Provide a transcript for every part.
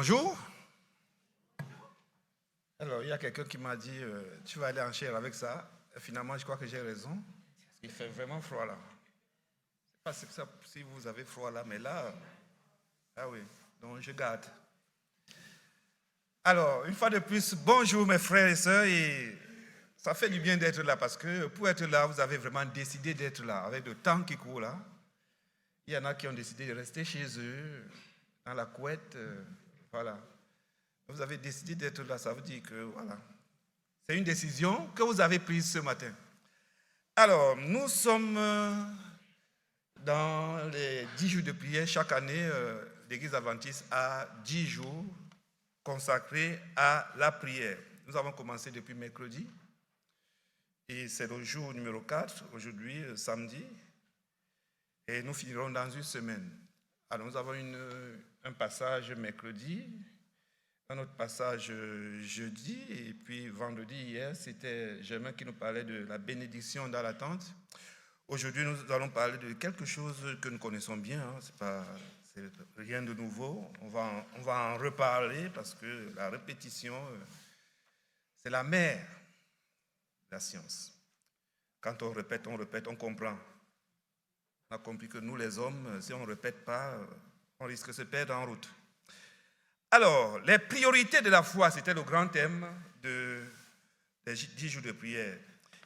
Bonjour. Alors, il y a quelqu'un qui m'a dit, tu vas aller en chair avec ça. Et finalement, je crois que j'ai raison. Il fait vraiment froid là. Je ne sais pas si vous avez froid là, mais là, ah oui, donc je garde. Alors, une fois de plus, bonjour mes frères et sœurs. Et ça fait du bien d'être là parce que pour être là, vous avez vraiment décidé d'être là. Avec le temps qui court là, il y en a qui ont décidé de rester chez eux, dans la couette, voilà. Vous avez décidé d'être là, ça veut dire que, voilà, c'est une décision que vous avez prise ce matin. Alors, nous sommes dans les 10 jours de prière. Chaque année, l'Église adventiste a 10 jours consacrés à la prière. Nous avons commencé depuis mercredi, et c'est le jour numéro 4, aujourd'hui, samedi, et nous finirons dans une semaine. Alors, nous avons un passage mercredi, un autre passage jeudi, et puis vendredi, hier, c'était Germain qui nous parlait de la bénédiction dans l'attente. Aujourd'hui, nous allons parler de quelque chose que nous connaissons bien, hein. C'est rien de nouveau, on va en reparler parce que la répétition, c'est la mère de la science. Quand on répète, on comprend. On a compris que nous, les hommes, si on ne répète pas, on risque de se perdre en route. Alors, les priorités de la foi, c'était le grand thème des 10 jours de prière.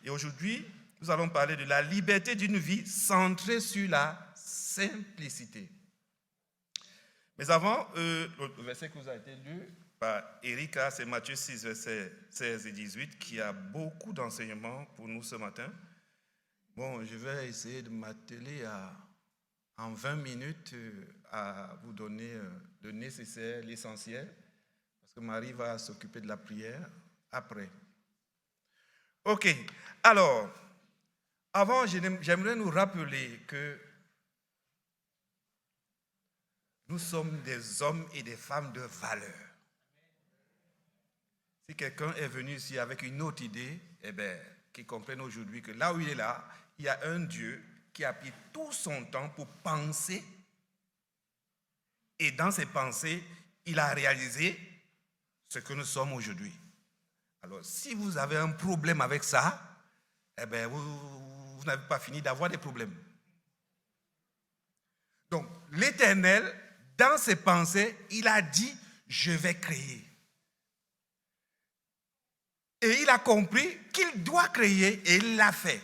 Et aujourd'hui, nous allons parler de la liberté d'une vie centrée sur la simplicité. Mais avant, le verset qui vous a été lu par Erika, c'est Matthieu 6, versets 16 et 18, qui a beaucoup d'enseignements pour nous ce matin. Bon, je vais essayer de m'atteler en 20 minutes à vous donner le nécessaire, l'essentiel, parce que Marie va s'occuper de la prière après. Ok, alors, avant, j'aimerais nous rappeler que nous sommes des hommes et des femmes de valeur. Si quelqu'un est venu ici avec une autre idée, eh bien, qu'il comprenne aujourd'hui que là où il est là, il y a un Dieu qui a pris tout son temps pour penser, et dans ses pensées, il a réalisé ce que nous sommes aujourd'hui. Alors, si vous avez un problème avec ça, eh bien, vous n'avez pas fini d'avoir des problèmes. Donc, l'Éternel, dans ses pensées, il a dit, je vais créer. Et il a compris qu'il doit créer, et il l'a fait.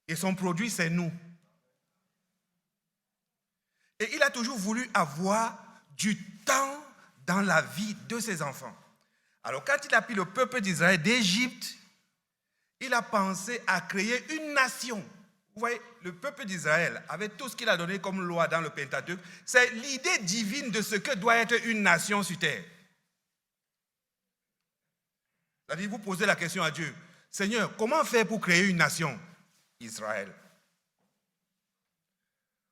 Et son produit, c'est nous. Et il a toujours voulu avoir du temps dans la vie de ses enfants. Alors, quand il a pris le peuple d'Israël d'Égypte, il a pensé à créer une nation. Vous voyez, le peuple d'Israël, avec tout ce qu'il a donné comme loi dans le Pentateuque, c'est l'idée divine de ce que doit être une nation sur terre. C'est-à-dire, vous posez la question à Dieu, Seigneur, comment faire pour créer une nation? Israël.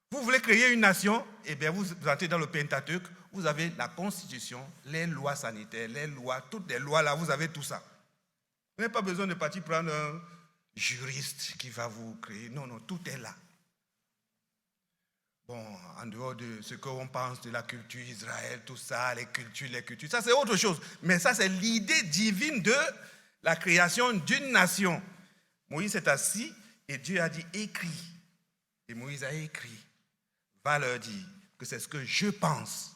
Vous voulez créer une nation? Eh bien, vous entrez dans le Pentateuque, vous avez la Constitution, les lois sanitaires, les lois, toutes les lois là, vous avez tout ça. Vous n'avez pas besoin de partir prendre un juriste qui va vous créer. Non, non, tout est là. Bon, en dehors de ce qu'on pense de la culture Israël, tout ça, les cultures, ça c'est autre chose. Mais ça c'est l'idée divine de la création d'une nation. Moïse s'est assis et Dieu a dit écris. Et Moïse a écrit. Va leur dire que c'est ce que je pense.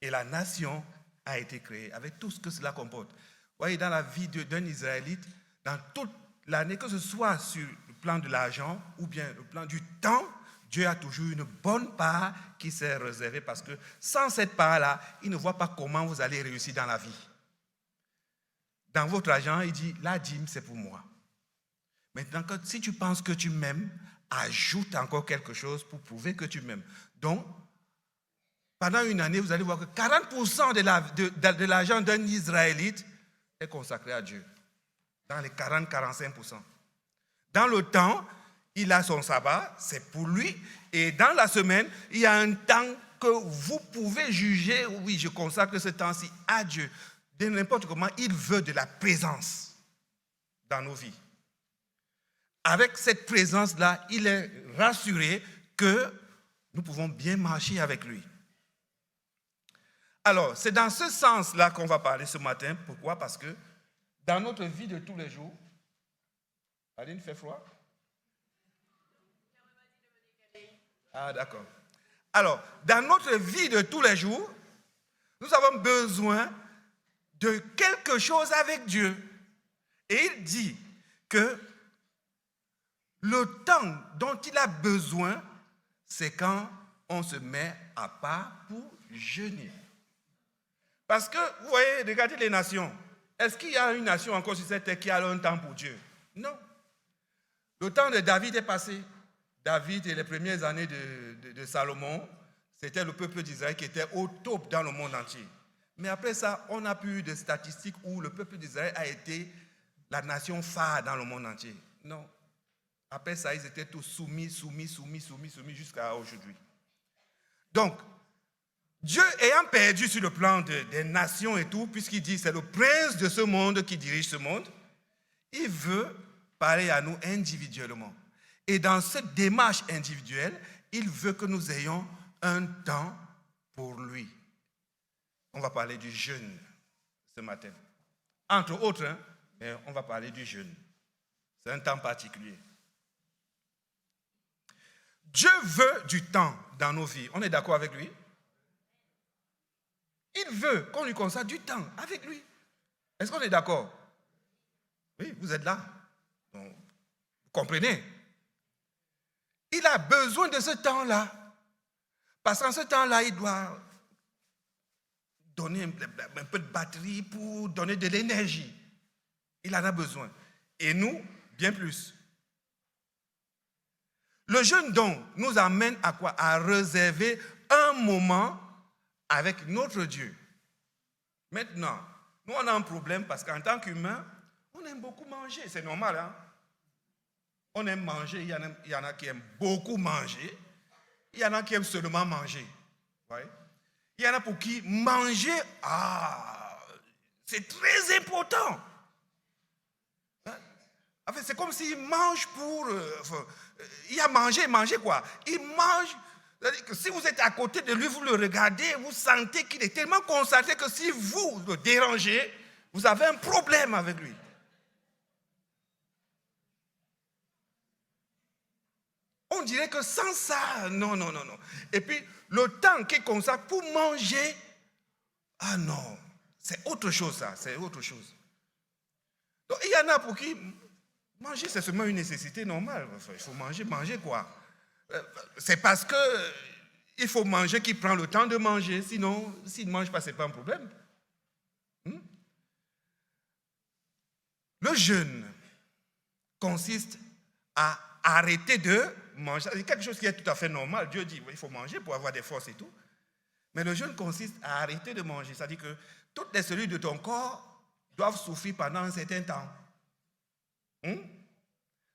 Et la nation a été créée avec tout ce que cela comporte. Vous voyez, dans la vie d'un Israélite, dans toute l'année, que ce soit sur le plan de l'argent ou bien le plan du temps, Dieu a toujours une bonne part qui s'est réservée parce que sans cette part-là, il ne voit pas comment vous allez réussir dans la vie. Dans votre argent, il dit, la dîme, c'est pour moi. Maintenant, si tu penses que tu m'aimes, ajoute encore quelque chose pour prouver que tu m'aimes. Donc, pendant une année, vous allez voir que 40% de l'argent d'un Israélite est consacré à Dieu. Dans les 40-45%. Dans le temps, il a son sabbat, c'est pour lui. Et dans la semaine, il y a un temps que vous pouvez juger, oui, je consacre ce temps-ci à Dieu. De n'importe comment, il veut de la présence dans nos vies. Avec cette présence-là, il est rassuré que nous pouvons bien marcher avec lui. Alors, c'est dans ce sens-là qu'on va parler ce matin. Pourquoi? Parce que dans notre vie de tous les jours, Aline, fait froid? Ah, d'accord. Alors, dans notre vie de tous les jours, nous avons besoin de quelque chose avec Dieu. Et il dit que le temps dont il a besoin, c'est quand on se met à part pour jeûner. Parce que, vous voyez, regardez les nations. Est-ce qu'il y a une nation encore sur cette terre qui a un temps pour Dieu? Non. Le temps de David est passé. David et les premières années de Salomon, c'était le peuple d'Israël qui était au top dans le monde entier. Mais après ça, on n'a plus eu de statistiques où le peuple d'Israël a été la nation phare dans le monde entier. Non. Après ça, ils étaient tous soumis jusqu'à aujourd'hui. Donc, Dieu ayant perdu sur le plan des nations et tout, puisqu'il dit c'est le prince de ce monde qui dirige ce monde, il veut parler à nous individuellement. Et dans cette démarche individuelle, il veut que nous ayons un temps pour lui. On va parler du jeûne ce matin. Entre autres, mais on va parler du jeûne. C'est un temps particulier. Dieu veut du temps dans nos vies. On est d'accord avec lui? Il veut qu'on lui consacre du temps avec lui. Est-ce qu'on est d'accord? Oui, vous êtes là. Donc, vous comprenez? Il a besoin de ce temps-là. Parce qu'en ce temps-là, il doit donner un peu de batterie pour donner de l'énergie. Il en a besoin. Et nous, bien plus. Le jeûne donc nous amène à quoi? À réserver un moment avec notre Dieu. Maintenant, nous on a un problème parce qu'en tant qu'humain, on aime beaucoup manger. C'est normal, hein? On aime manger, il y en a qui aiment beaucoup manger. Il y en a qui aiment seulement manger. Ouais. Il y en a pour qui manger, c'est très important. En fait, c'est comme s'il mange pour... il a mangé quoi? Il mange... C'est-à-dire que si vous êtes à côté de lui, vous le regardez, vous sentez qu'il est tellement concentré que si vous le dérangez, vous avez un problème avec lui. On dirait que sans ça, non. Et puis, le temps qu'il consacre pour manger, non, c'est autre chose ça, c'est autre chose. Donc, il y en a pour qui manger, c'est seulement une nécessité normale. Enfin, il faut manger quoi? C'est parce qu'il faut manger qu'il prend le temps de manger, sinon, s'il ne mange pas, ce n'est pas un problème. Le jeûne consiste à arrêter de manger. C'est quelque chose qui est tout à fait normal. Dieu dit qu'il faut manger pour avoir des forces et tout. Mais le jeûne consiste à arrêter de manger. C'est-à-dire que toutes les cellules de ton corps doivent souffrir pendant un certain temps.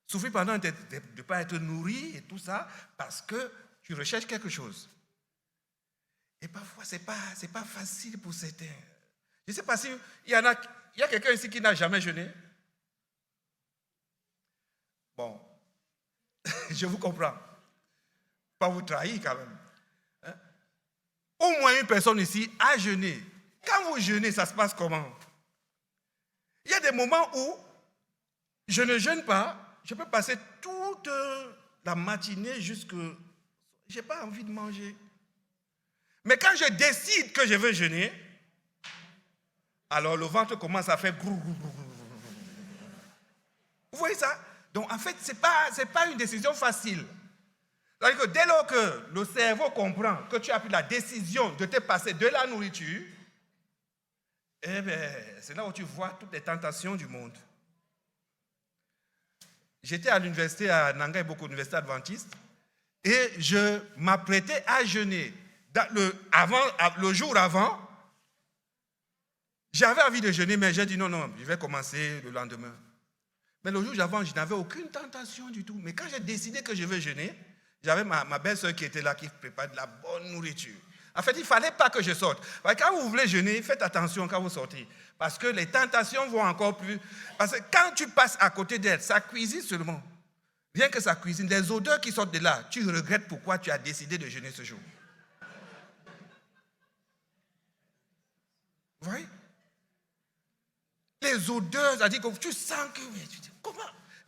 Souffrir pendant de ne pas être nourri et tout ça, parce que tu recherches quelque chose. Et parfois, ce n'est pas facile pour certains. Je ne sais pas s'il y a quelqu'un ici qui n'a jamais jeûné. Bon, je vous comprends. Pas vous trahir quand même. Au moins une personne ici a jeûné. Quand vous jeûnez, ça se passe comment? Il y a des moments où je ne jeûne pas, je peux passer toute la matinée jusque... Je n'ai pas envie de manger. Mais quand je décide que je veux jeûner, alors le ventre commence à faire grou. Vous voyez ça? Donc en fait, ce n'est pas une décision facile. C'est-à-dire que dès lors que le cerveau comprend que tu as pris la décision de te passer de la nourriture, eh bien, c'est là où tu vois toutes les tentations du monde. J'étais à l'université à Nanga, beaucoup d'universités adventistes, et je m'apprêtais à jeûner. Le jour avant, j'avais envie de jeûner, mais j'ai dit non, je vais commencer le lendemain. Mais le jour avant, je n'avais aucune tentation du tout. Mais quand j'ai décidé que je veux jeûner, j'avais ma belle-sœur qui était là, qui prépare de la bonne nourriture. En fait, il ne fallait pas que je sorte. Quand vous voulez jeûner, faites attention quand vous sortez. Parce que les tentations vont encore plus... Parce que quand tu passes à côté d'elle, ça cuisine seulement. Rien que ça cuisine, les odeurs qui sortent de là, tu regrettes pourquoi tu as décidé de jeûner ce jour. Vous voyez? Les odeurs, c'est-à-dire que tu sens que... Tu dis, comment?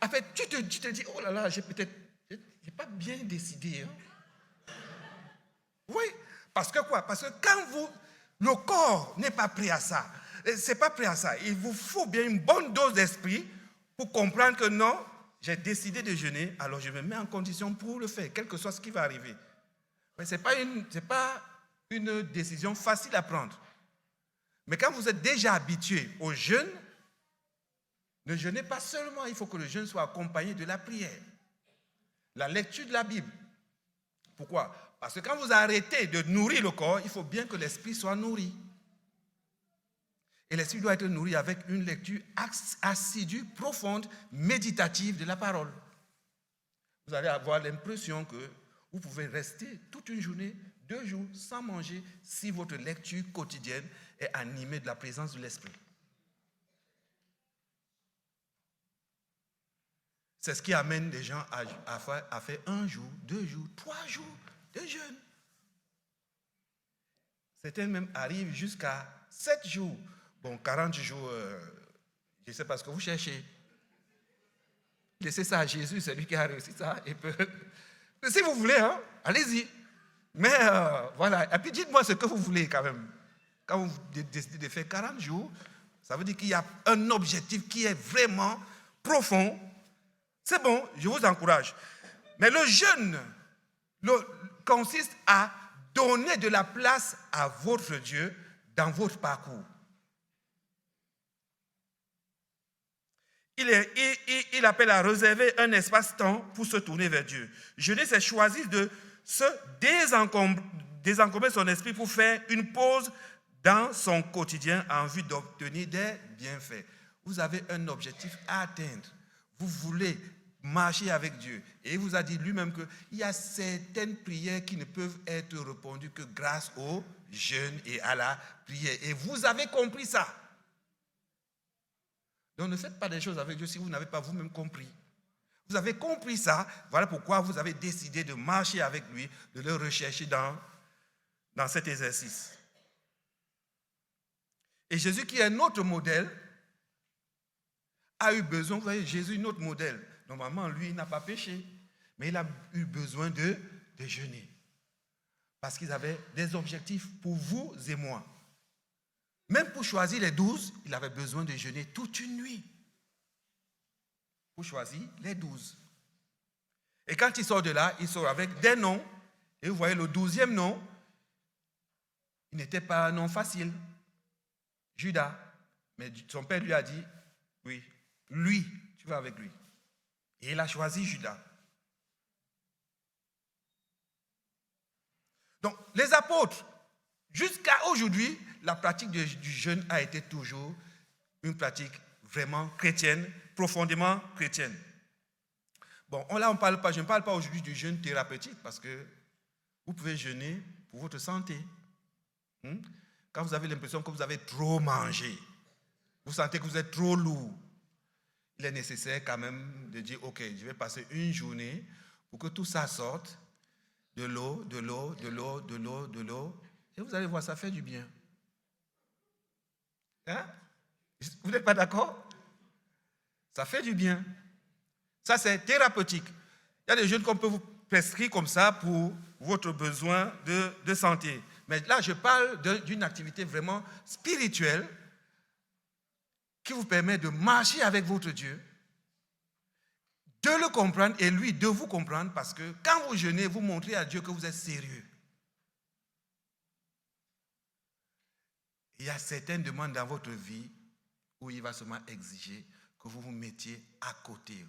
En fait, tu te dis, oh là là, j'ai pas bien décidé. Hein? Oui, parce que quoi? Parce que quand le corps n'est pas prêt à ça, c'est pas prêt à ça. Il vous faut bien une bonne dose d'esprit pour comprendre que non, j'ai décidé de jeûner, alors je me mets en condition pour le faire, quel que soit ce qui va arriver. Mais ce n'est pas une décision facile à prendre. Mais quand vous êtes déjà habitué au jeûne, ne jeûnez pas seulement, il faut que le jeûne soit accompagné de la prière, la lecture de la Bible. Pourquoi? Parce que quand vous arrêtez de nourrir le corps, il faut bien que l'esprit soit nourri. Et l'esprit doit être nourri avec une lecture assidue, profonde, méditative de la parole. Vous allez avoir l'impression que vous pouvez rester toute une journée, 2 jours, sans manger, si votre lecture quotidienne est animée de la présence de l'esprit. C'est ce qui amène les gens à faire 1 jour, 2 jours, 3 jours de jeûne. Certains même arrivent jusqu'à 7 jours. Bon, 40 jours, je ne sais pas ce que vous cherchez. Laissez ça à Jésus, c'est lui qui a réussi ça. Mais si vous voulez, hein, allez-y. Mais voilà, et puis dites-moi ce que vous voulez quand même. Quand vous décidez de faire 40 jours, ça veut dire qu'il y a un objectif qui est vraiment profond. C'est bon, je vous encourage. Mais le jeûne consiste à donner de la place à votre Dieu dans votre parcours. Il appelle à réserver un espace-temps pour se tourner vers Dieu. Jeûner, c'est choisir de se désencombrer son esprit pour faire une pause dans son quotidien en vue d'obtenir des bienfaits. Vous avez un objectif à atteindre. Vous voulez marcher avec Dieu. Et il vous a dit lui-même qu'il y a certaines prières qui ne peuvent être répondues que grâce au jeûne et à la prière. Et vous avez compris ça. Donc ne faites pas des choses avec Dieu si vous n'avez pas vous-même compris. Vous avez compris ça, voilà pourquoi vous avez décidé de marcher avec lui, de le rechercher dans cet exercice. Et Jésus, qui est notre modèle, a eu besoin, vous voyez, Jésus, notre modèle. Normalement, lui, il n'a pas péché, mais il a eu besoin de jeûner. Parce qu'il avait des objectifs pour vous et moi. Même pour choisir les 12, il avait besoin de jeûner toute une nuit. Pour choisir les 12. Et quand il sort de là, il sort avec des noms. Et vous voyez, le 12e nom, il n'était pas un nom facile. Judas. Mais son père lui a dit, oui, lui, tu vas avec lui. Et il a choisi Judas. Donc, les apôtres, jusqu'à aujourd'hui, la pratique du jeûne a été toujours une pratique vraiment chrétienne, profondément chrétienne. Bon, là, je ne parle pas aujourd'hui du jeûne thérapeutique parce que vous pouvez jeûner pour votre santé. Quand vous avez l'impression que vous avez trop mangé, vous sentez que vous êtes trop lourd, il est nécessaire quand même de dire, ok, je vais passer une journée pour que tout ça sorte, de l'eau, et vous allez voir, ça fait du bien. Hein? Vous n'êtes pas d'accord? Ça fait du bien. Ça, c'est thérapeutique. Il y a des jeûnes qu'on peut vous prescrire comme ça pour votre besoin de santé. Mais là, je parle d'une activité vraiment spirituelle qui vous permet de marcher avec votre Dieu, de le comprendre et lui de vous comprendre, parce que quand vous jeûnez, vous montrez à Dieu que vous êtes sérieux. Il y a certaines demandes dans votre vie où il va seulement exiger que vous vous mettiez à côté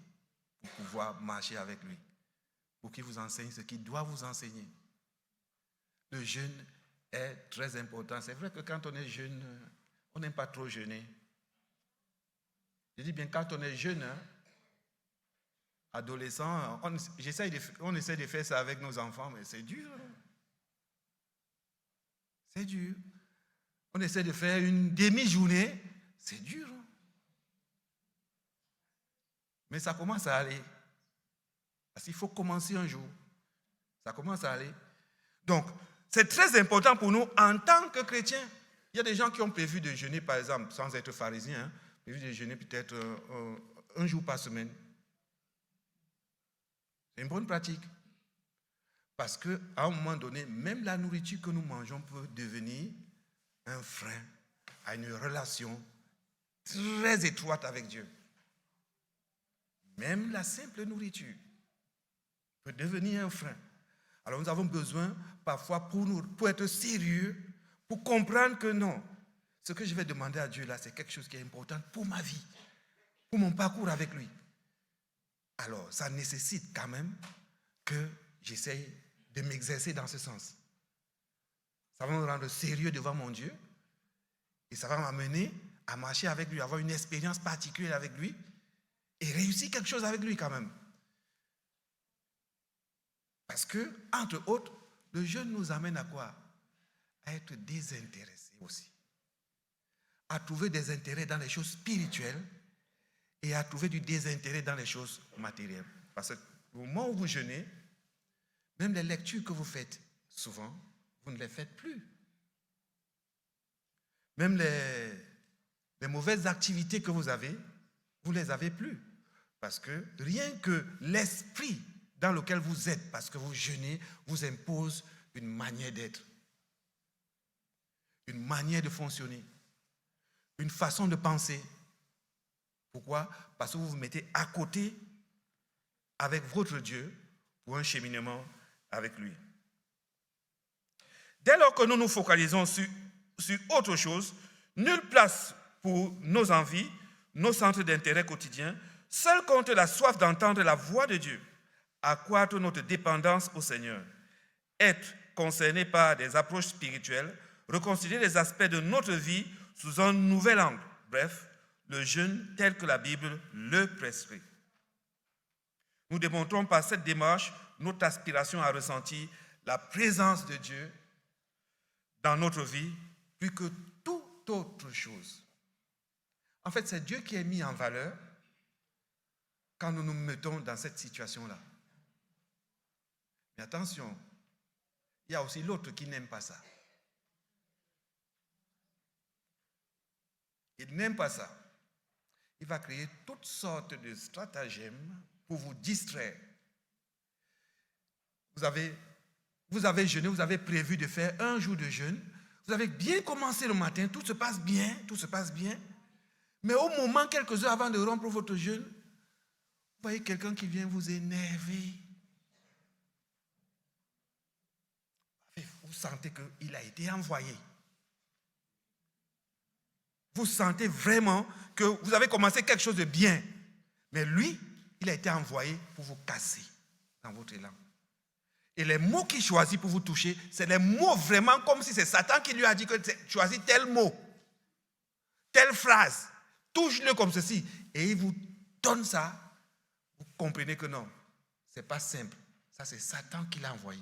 pour pouvoir marcher avec lui, pour qu'il vous enseigne ce qu'il doit vous enseigner. Le jeûne est très important. C'est vrai que quand on est jeune, on n'aime pas trop jeûner. Je dis bien quand on est jeune, adolescent, on essaie de faire ça avec nos enfants, mais c'est dur. C'est dur. On essaie de faire une demi-journée, c'est dur. Mais ça commence à aller. Parce qu'il faut commencer un jour. Ça commence à aller. Donc, c'est très important pour nous en tant que chrétiens Il y a des gens qui ont prévu de jeûner, par exemple, sans être pharisiens, hein, prévu de jeûner peut-être un jour par semaine. C'est une bonne pratique. Parce qu'à un moment donné, même la nourriture que nous mangeons peut devenir un frein à une relation très étroite avec Dieu. Même la simple nourriture peut devenir un frein. Alors nous avons besoin parfois pour être sérieux, pour comprendre que non, ce que je vais demander à Dieu là, c'est quelque chose qui est important pour ma vie, pour mon parcours avec lui. Alors ça nécessite quand même que j'essaye de m'exercer dans ce sens. Ça va me rendre sérieux devant mon Dieu et ça va m'amener à marcher avec lui, avoir une expérience particulière avec lui et réussir quelque chose avec lui quand même. Parce que, entre autres, le jeûne nous amène à quoi? À être désintéressés aussi. À trouver des intérêts dans les choses spirituelles et à trouver du désintérêt dans les choses matérielles. Parce que au moment où vous jeûnez, même les lectures que vous faites, souvent, vous ne les faites plus. Même les mauvaises activités que vous avez, vous ne les avez plus. Parce que rien que l'esprit dans lequel vous êtes, parce que vous jeûnez, vous impose une manière d'être, une manière de fonctionner, une façon de penser. Pourquoi? Parce que vous vous mettez à côté avec votre Dieu pour un cheminement avec lui. Dès lors que nous nous focalisons sur autre chose, nulle place pour nos envies, nos centres d'intérêt quotidiens, seul compte la soif d'entendre la voix de Dieu, accroître notre dépendance au Seigneur, être concerné par des approches spirituelles, reconsidérer les aspects de notre vie sous un nouvel angle. Bref, le jeûne tel que la Bible le prescrit. Nous démontrons par cette démarche notre aspiration à ressentir la présence de Dieu dans notre vie plus que toute autre chose. En fait, c'est Dieu qui est mis en valeur quand nous nous mettons dans cette situation-là. Mais attention, il y a aussi l'autre qui n'aime pas ça. Il n'aime pas ça. Il va créer toutes sortes de stratagèmes pour vous distraire. Vous avez jeûné, vous avez prévu de faire un jour de jeûne. Vous avez bien commencé le matin, tout se passe bien. Mais au moment, quelques heures avant de rompre votre jeûne, vous voyez quelqu'un qui vient vous énerver. Vous sentez qu'il a été envoyé. Vous sentez vraiment que vous avez commencé quelque chose de bien. Mais lui, il a été envoyé pour vous casser dans votre élan. Et les mots qu'il choisit pour vous toucher, c'est les mots vraiment comme si c'est Satan qui lui a dit que choisis tel mot, telle phrase, touche-le comme ceci. Et il vous donne ça. Vous comprenez que non, ce n'est pas simple. Ça, c'est Satan qui l'a envoyé.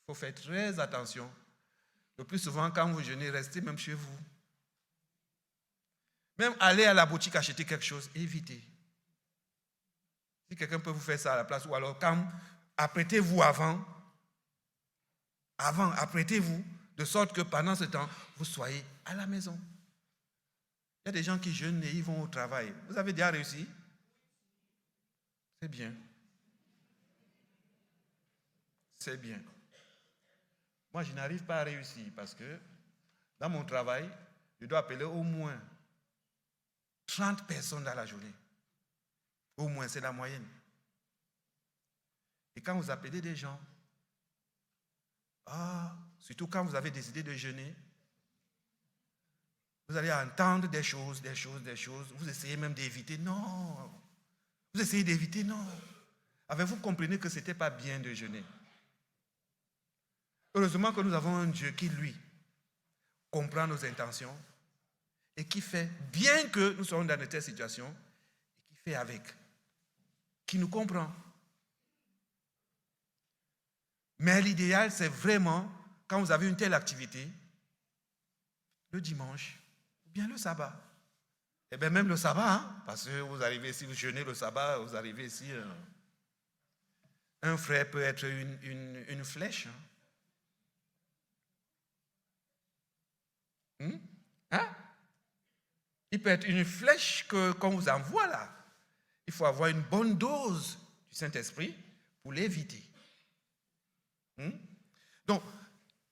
Il faut faire très attention. Le plus souvent, quand vous jeûnez, restez même chez vous. Même aller à la boutique acheter quelque chose, évitez. Si quelqu'un peut vous faire ça à la place, ou alors apprêtez-vous apprêtez-vous, de sorte que pendant ce temps, vous soyez à la maison. Il y a des gens qui jeûnent et ils vont au travail. Vous avez déjà réussi? C'est bien. C'est bien. Moi, je n'arrive pas à réussir parce que dans mon travail, je dois appeler au moins 30 personnes dans la journée. Au moins, c'est la moyenne. Et quand vous appelez des gens, surtout quand vous avez décidé de jeûner, vous allez entendre des choses. Vous essayez même d'éviter. Non. Vous essayez d'éviter. Non. Avez-vous compris que ce n'était pas bien de jeûner? Heureusement que nous avons un Dieu qui, lui, comprend nos intentions et qui fait, bien que nous soyons dans de telles situations, et qui fait avec, qui nous comprend. Mais l'idéal, c'est vraiment, quand vous avez une telle activité, le dimanche, ou bien le sabbat. Et bien même le sabbat, parce que vous arrivez ici, vous jeûnez le sabbat, vous arrivez ici, un frère peut être une flèche. Il peut être une flèche qu'on vous envoie là. Il faut avoir une bonne dose du Saint-Esprit pour l'éviter. Donc,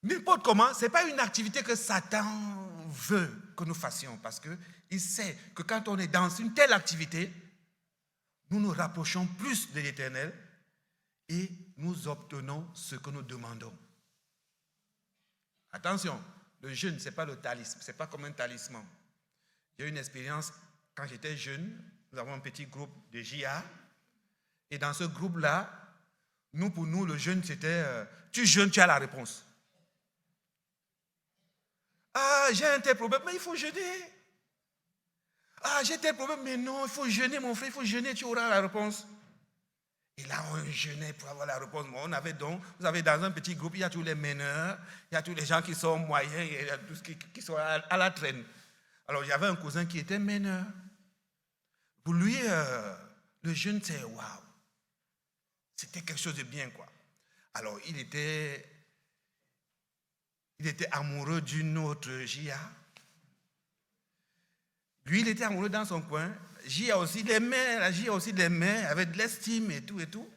n'importe comment, ce n'est pas une activité que Satan veut que nous fassions, parce qu'il sait que quand on est dans une telle activité, nous nous rapprochons plus de l'Éternel et nous obtenons ce que nous demandons. Attention, le jeûne, ce n'est pas le talisman, ce n'est pas comme un talisman. J'ai eu une expérience quand j'étais jeune, nous avons un petit groupe de JA, et dans ce groupe-là, pour nous, le jeûne, c'était tu jeûnes, tu as la réponse. Ah, j'ai un tel problème, mais il faut jeûner. Ah, j'ai tel problème, mais non, il faut jeûner, mon frère, il faut jeûner, tu auras la réponse. Et là, on jeûnait pour avoir la réponse. Vous avez dans un petit groupe, il y a tous les meneurs, il y a tous les gens qui sont moyens, il y a tous qui sont à la traîne. Alors, j'avais un cousin qui était meneur. Pour lui, le jeûne, c'est waouh. C'était quelque chose de bien, quoi. Alors, il était amoureux d'une autre JA. Lui, il était amoureux dans son coin. JA aussi l'aimait, avait de l'estime et tout.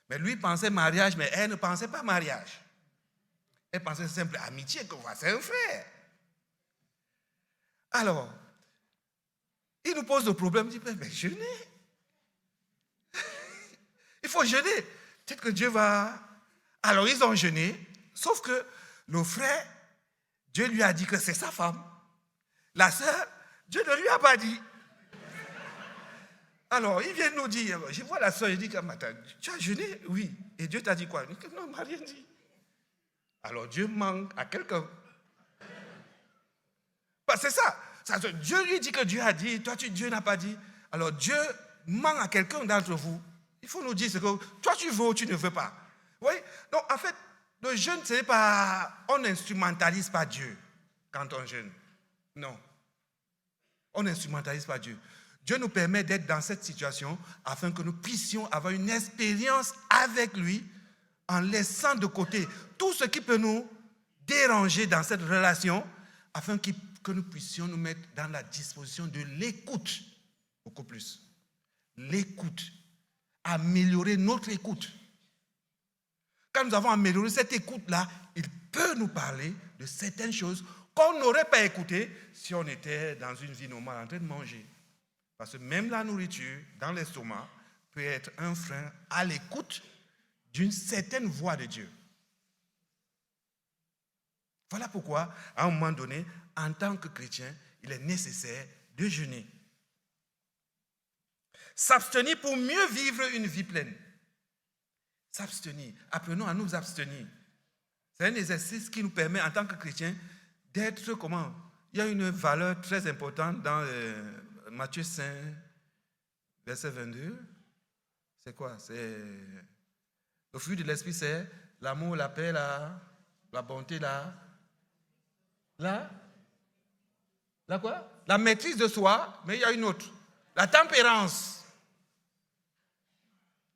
Mais lui pensait mariage, mais elle ne pensait pas mariage. Elle pensait simple amitié, qu'on voit, c'est un frère. Alors, il nous pose le problème, il dit, mais jeûner. Il faut jeûner. Peut-être que Dieu va... Alors, ils ont jeûné, sauf que le frère, Dieu lui a dit que c'est sa femme. La sœur, Dieu ne lui a pas dit. Alors, il vient nous dire, je vois la sœur, il dit, tu as jeûné? Oui. Et Dieu t'a dit quoi? Il dit, non, il ne m'a rien dit. Alors, Dieu manque à quelqu'un. Bah, c'est ça. Dieu lui dit que Dieu a dit, toi, Dieu n'a pas dit. Alors, Dieu manque à quelqu'un d'entre vous. Il faut nous dire ce que toi, tu veux ou tu ne veux pas. Oui? Donc, en fait, le jeûne, ce n'est pas... On n'instrumentalise pas Dieu quand on jeûne. Non. On n'instrumentalise pas Dieu. Dieu nous permet d'être dans cette situation afin que nous puissions avoir une expérience avec lui en laissant de côté tout ce qui peut nous déranger dans cette relation afin que nous puissions nous mettre dans la disposition de l'écoute. Beaucoup plus. L'écoute. Améliorer notre écoute. Quand nous avons amélioré cette écoute-là, il peut nous parler de certaines choses qu'on n'aurait pas écoutées si on était dans une vie normale en train de manger. Parce que même la nourriture dans l'estomac peut être un frein à l'écoute d'une certaine voix de Dieu. Voilà pourquoi, à un moment donné, en tant que chrétien, il est nécessaire de jeûner. S'abstenir pour mieux vivre une vie pleine. S'abstenir. Apprenons à nous abstenir. C'est un exercice qui nous permet, en tant que chrétien, d'être comment? Il y a une valeur très importante dans Matthieu 5, verset 22. C'est quoi? C'est le fruit de l'esprit, c'est l'amour, la paix, la bonté, la quoi? La maîtrise de soi, mais il y a une autre. La tempérance.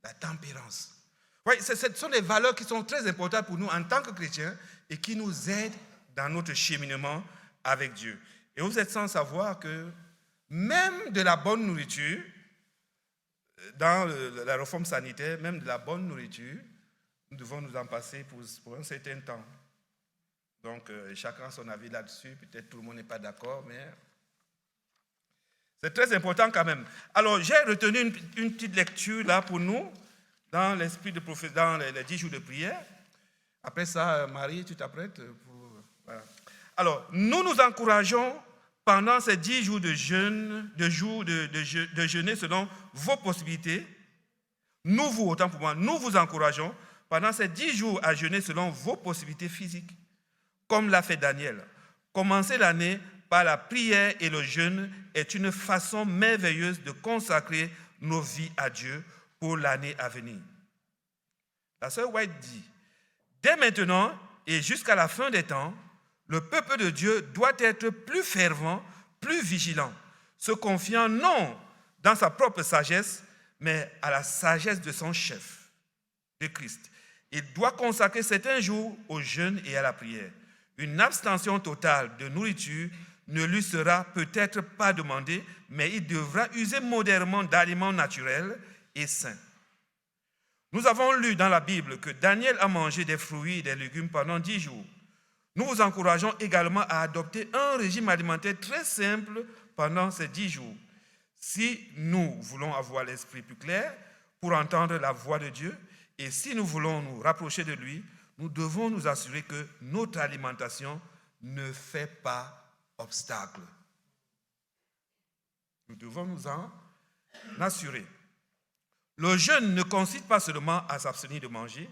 La tempérance. Oui, ce sont des valeurs qui sont très importantes pour nous en tant que chrétiens et qui nous aident dans notre cheminement avec Dieu. Et vous êtes sans savoir que même de la bonne nourriture, dans la réforme sanitaire, même de la bonne nourriture, nous devons nous en passer pour un certain temps. Donc, chacun a son avis là-dessus. Peut-être tout le monde n'est pas d'accord, mais c'est très important quand même. Alors, j'ai retenu une petite lecture là pour nous, dans l'esprit de prophétie, dans les 10 jours de prière. Après ça, Marie, tu t'apprêtes pour... Voilà. Alors, nous nous encourageons pendant ces 10 jours de jeûne, de jeûner selon vos possibilités. Nous vous encourageons pendant ces 10 jours à jeûner selon vos possibilités physiques, comme l'a fait Daniel. Commencer l'année par la prière et le jeûne est une façon merveilleuse de consacrer nos vies à Dieu pour l'année à venir. La sœur White dit, dès maintenant et jusqu'à la fin des temps, le peuple de Dieu doit être plus fervent, plus vigilant, se confiant non dans sa propre sagesse, mais à la sagesse de son chef, de Christ. Il doit consacrer certains jours au jeûne et à la prière. Une abstention totale de nourriture ne lui sera peut-être pas demandé, mais il devra user modérément d'aliments naturels et sains. Nous avons lu dans la Bible que Daniel a mangé des fruits et des légumes pendant 10 jours. Nous vous encourageons également à adopter un régime alimentaire très simple pendant ces 10 jours. Si nous voulons avoir l'esprit plus clair pour entendre la voix de Dieu et si nous voulons nous rapprocher de lui, nous devons nous assurer que notre alimentation ne fait pas obstacle. Nous devons nous en assurer. Le jeûne ne consiste pas seulement à s'abstenir de manger,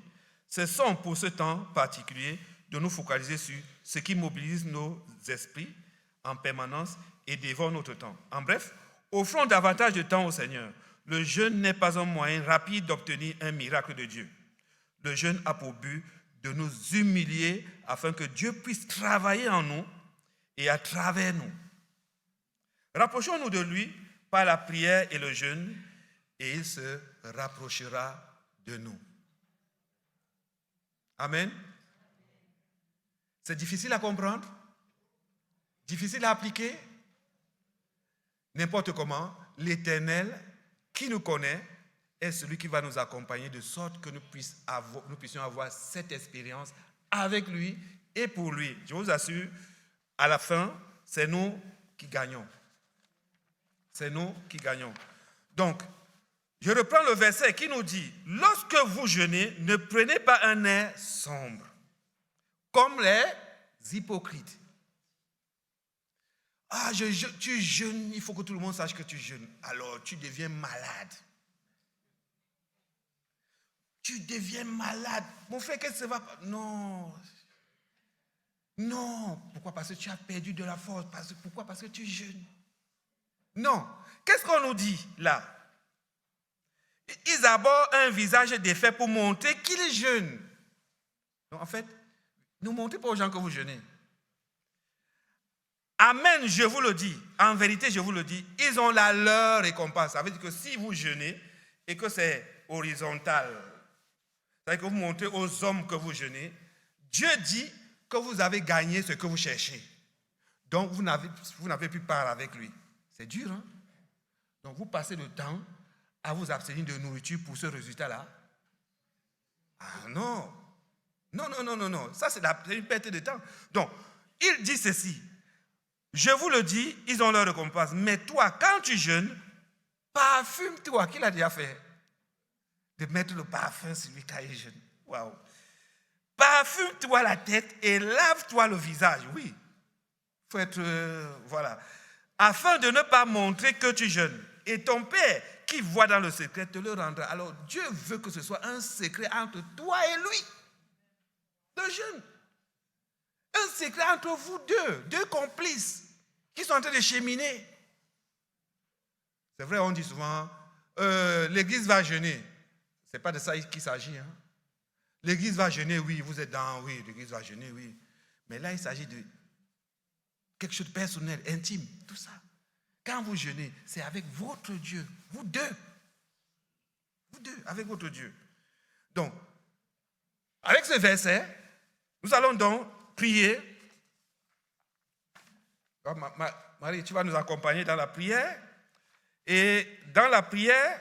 cessons pour ce temps particulier de nous focaliser sur ce qui mobilise nos esprits en permanence et dévore notre temps. En bref, offrons davantage de temps au Seigneur. Le jeûne n'est pas un moyen rapide d'obtenir un miracle de Dieu. Le jeûne a pour but de nous humilier afin que Dieu puisse travailler en nous et à travers nous. Rapprochons-nous de lui par la prière et le jeûne et il se rapprochera de nous. Amen. C'est difficile à comprendre, difficile à appliquer. N'importe comment, l'Éternel qui nous connaît est celui qui va nous accompagner de sorte que nous puissions avoir cette expérience avec lui et pour lui. Je vous assure, à la fin, c'est nous qui gagnons. C'est nous qui gagnons. Donc, je reprends le verset qui nous dit « Lorsque vous jeûnez, ne prenez pas un air sombre, comme les hypocrites. » Ah, tu jeûnes, il faut que tout le monde sache que tu jeûnes. Alors, tu deviens malade. Tu deviens malade. Mon frère, qu'est-ce que ça va pas? Non. Non. Pourquoi? Parce que tu as perdu de la force. Pourquoi? Parce que tu jeûnes. Non. Qu'est-ce qu'on nous dit là? Ils abordent un visage défait pour montrer qu'ils jeûnent. Donc, en fait, ne montrez pas aux gens que vous jeûnez. Amen, je vous le dis. En vérité, je vous le dis, ils ont leur récompense. Ça veut dire que si vous jeûnez et que c'est horizontal, c'est-à-dire que vous montrez aux hommes que vous jeûnez, Dieu dit que vous avez gagné ce que vous cherchez. Donc, vous n'avez plus part avec lui. C'est dur, hein? Donc, vous passez le temps à vous abstenir de nourriture pour ce résultat-là. Ah non. Non. Ça, c'est une perte de temps. Donc, il dit ceci. Je vous le dis, ils ont leur récompense. Mais toi, quand tu jeûnes, parfume-toi. Qui l'a déjà fait? De mettre le parfum sur lui quand il jeûne. Waouh. Parfume-toi la tête et lave-toi le visage. Oui. Il faut être... voilà. Afin de ne pas montrer que tu jeûnes. Et ton Père, qui voit dans le secret, te le rendra. Alors, Dieu veut que ce soit un secret entre toi et lui. Le jeûne. Un secret entre vous deux complices qui sont en train de cheminer. C'est vrai, on dit souvent, l'église va jeûner. Ce n'est pas de ça qu'il s'agit. Hein? L'église va jeûner, oui, vous êtes dans, oui, l'église va jeûner, oui. Mais là, il s'agit de quelque chose de personnel, intime, tout ça. Quand vous jeûnez, c'est avec votre Dieu, vous deux. Vous deux, avec votre Dieu. Donc, avec ce verset, nous allons donc prier. Marie, tu vas nous accompagner dans la prière. Et dans la prière,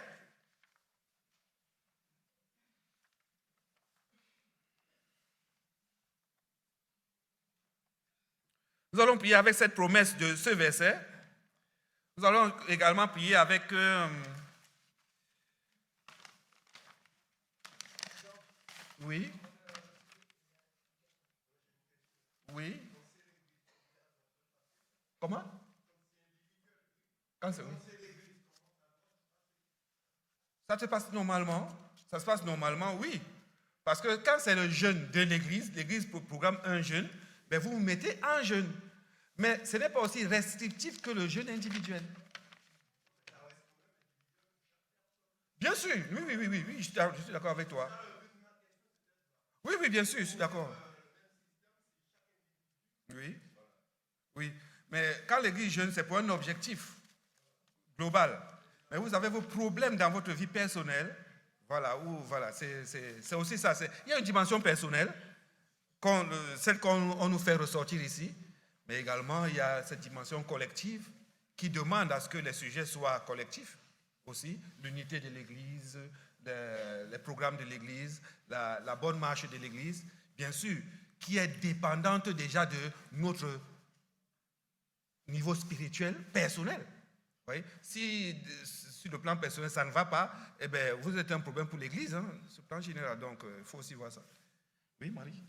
nous allons prier avec cette promesse de ce verset. Nous allons également prier avec... oui. Oui. Comment? Quand c'est oui. Ça se passe normalement. Ça se passe normalement, oui. Parce que quand c'est le jeûne de l'église programme un jeûne, ben vous vous mettez en jeûne. Mais ce n'est pas aussi restrictif que le jeûne individuel. Bien sûr, oui, je suis d'accord avec toi. Oui, bien sûr, je suis d'accord. Oui. Mais quand l'église jeûne, c'est pour un objectif global. Mais vous avez vos problèmes dans votre vie personnelle. Voilà, c'est aussi ça. Il y a une dimension personnelle, celle qu'on nous fait ressortir ici. Mais également, il y a cette dimension collective qui demande à ce que les sujets soient collectifs aussi, l'unité de l'Église, les programmes de l'Église, la bonne marche de l'Église, bien sûr, qui est dépendante déjà de notre niveau spirituel personnel. Oui. Si sur le plan personnel ça ne va pas, eh bien, vous êtes un problème pour l'Église, hein, sur le plan général. Donc, il faut aussi voir ça. Oui, Marie?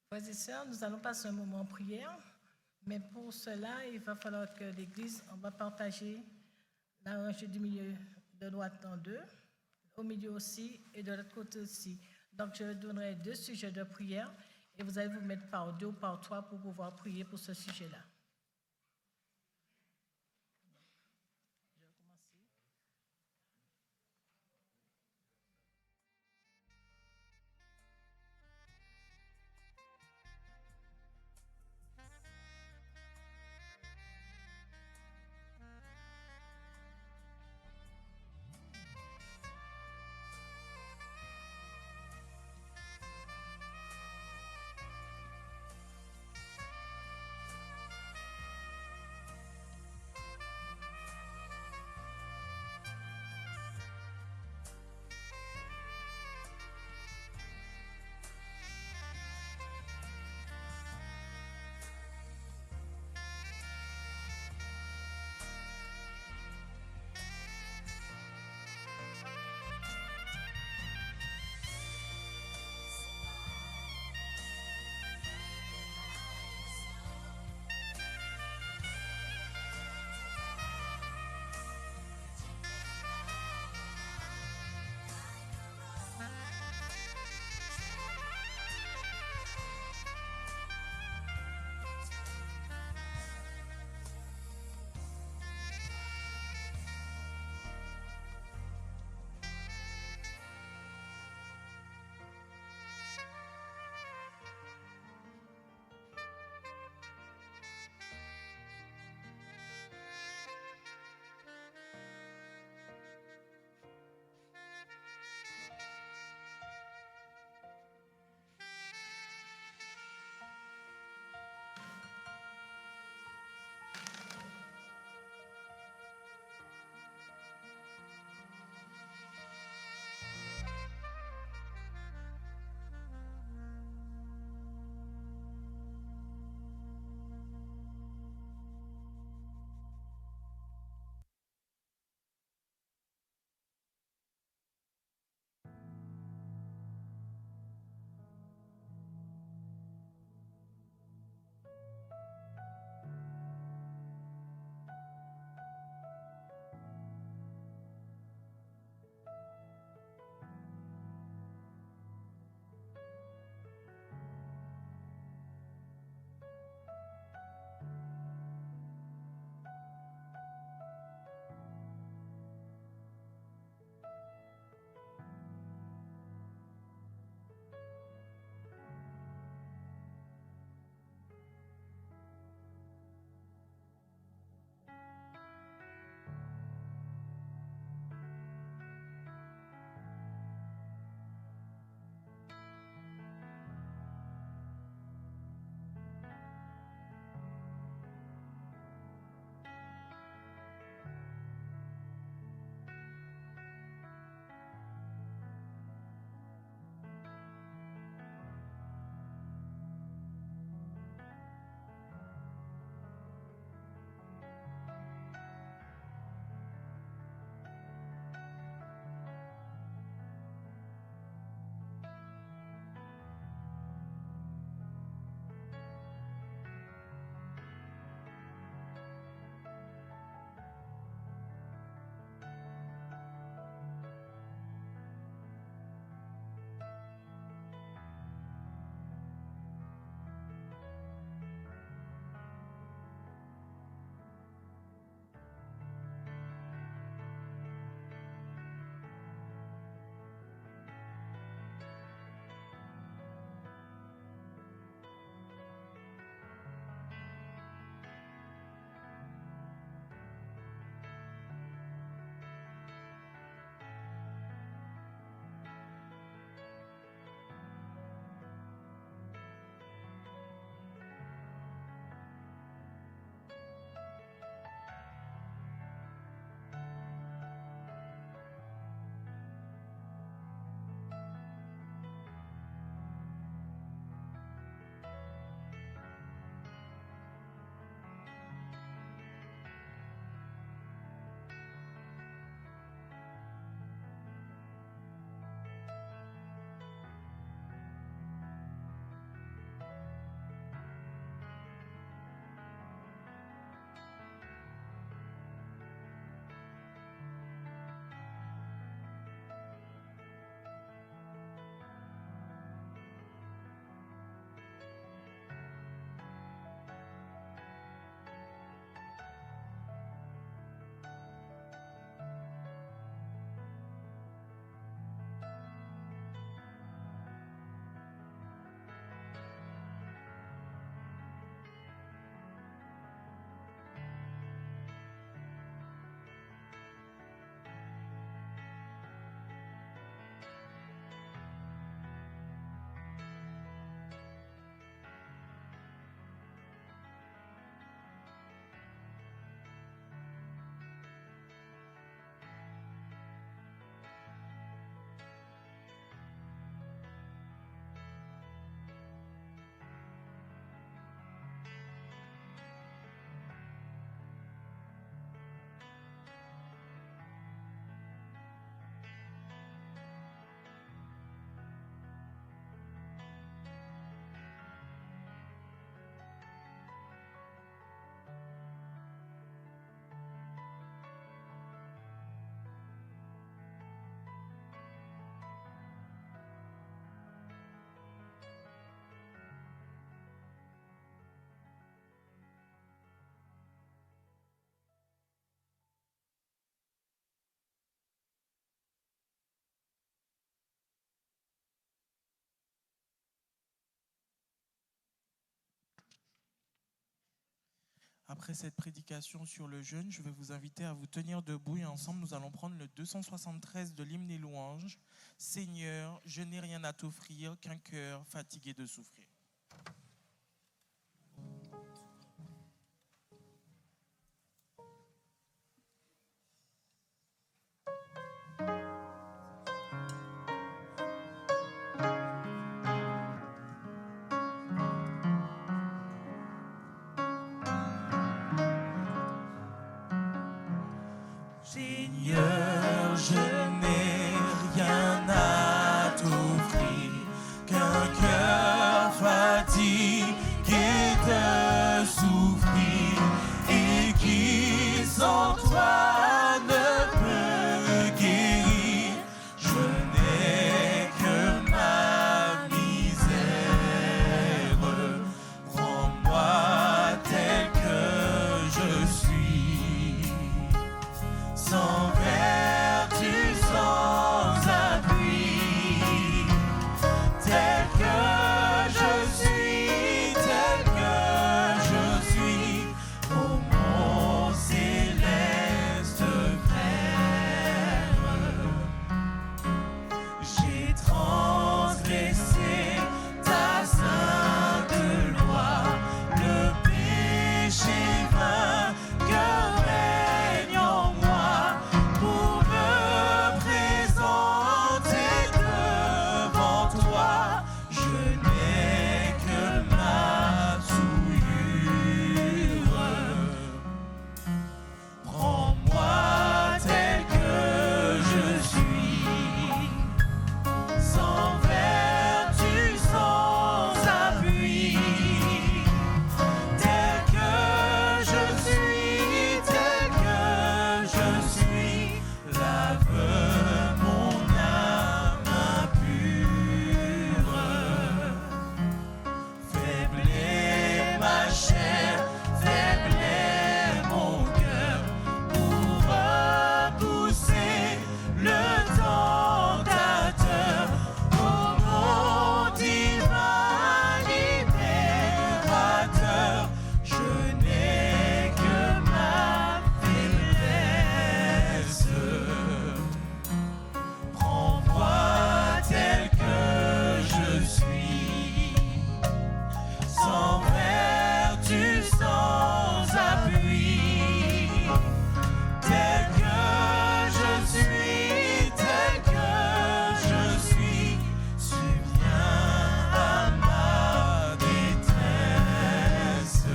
Frères et sœurs, nous allons passer un moment en prière, mais pour cela, il va falloir que l'Église, on va partager la rangée du milieu de droite en deux, au milieu aussi et de l'autre côté aussi. Donc, je donnerai 2 sujets de prière et vous allez vous mettre par 2 ou par 3 pour pouvoir prier pour ce sujet-là. Après cette prédication sur le jeûne, je vais vous inviter à vous tenir debout et ensemble, nous allons prendre le 273 de l'hymne et louange. Seigneur, je n'ai rien à t'offrir qu'un cœur fatigué de souffrir. Seigneur, je n'ai rien à t'offrir qu'un cœur fatigué de souffrir et qui sans toi ne peut guérir. Je n'ai que ma misère. Prends-moi tel que je suis. Sans vertu, sans appui, tel que je suis, ô mon céleste frère. J'ai transgressé ta sainte loi, le péché vainqueur règne en moi. Pour me présenter devant toi, je n'ai que ma souillure. Prends-moi tel que je suis, sans vertu, sans appui, tel que je suis, lave mon âme impure. Faible est ma chair, faible est mon cœur, pour repousser le tentateur. Ô mon divin libérateur, je n'ai que ma faiblesse. Prends-moi tel que je suis, sans vertu, sans appui, tel que je suis, subviens à ma détresse.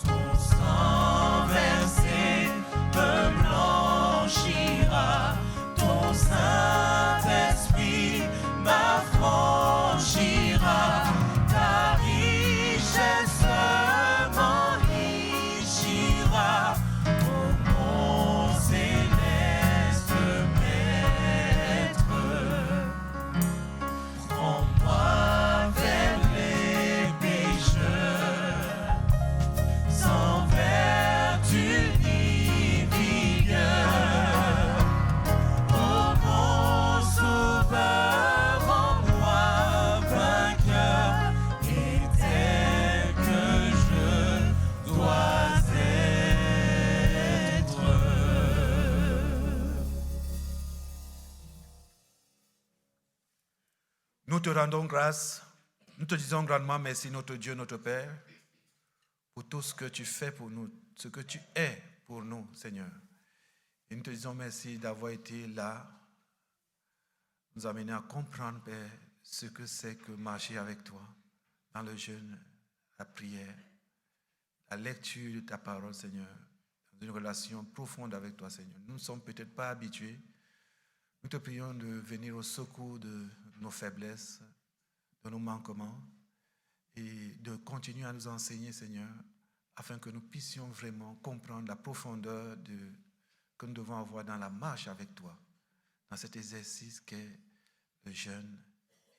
Ton sang versé me blanchira, ton Saint-Esprit m'affranchira, ta richesse m'enrichira, ô mon céleste Maître. Prends-moi vers les pécheurs, sans vertu ni vigueur. Ô mon sauveur, en moi vainqueur, et tel que je dois être. Nous te rendons grâce, nous te disons grandement merci, notre Dieu, notre Père, pour tout ce que tu fais pour nous, ce que tu es pour nous, Seigneur. Et nous te disons merci d'avoir été là, nous amener à comprendre, Père, ce que c'est que marcher avec toi dans le jeûne, la prière, la lecture de ta parole, Seigneur, dans une relation profonde avec toi, Seigneur. Nous ne sommes peut-être pas habitués. Nous te prions de venir au secours de nos faiblesses, de nos manquements, et de continuer à nous enseigner, Seigneur, afin que nous puissions vraiment comprendre la profondeur que nous devons avoir dans la marche avec toi, dans cet exercice qu'est le jeûne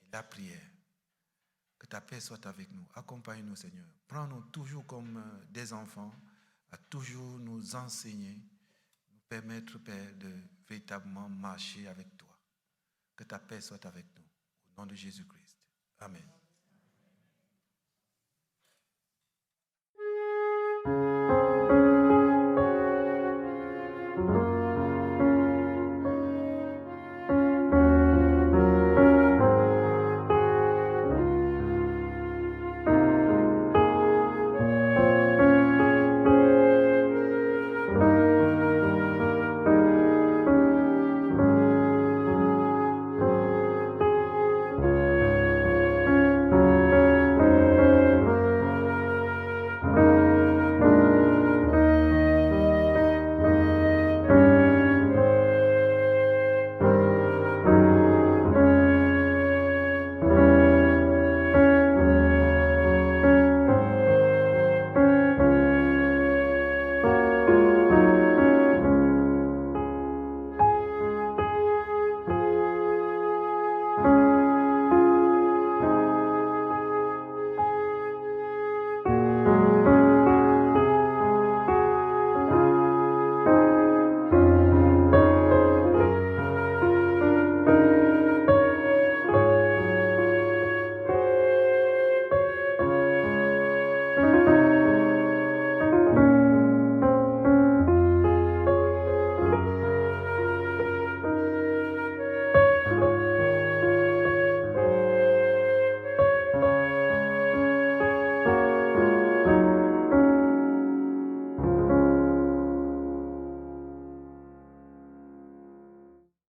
et la prière. Que ta paix soit avec nous. Accompagne-nous, Seigneur. Prends-nous toujours comme des enfants, à toujours nous enseigner, nous permettre, Père, de véritablement marcher avec toi. Que ta paix soit avec nous. Au nom de Jésus-Christ. Amen.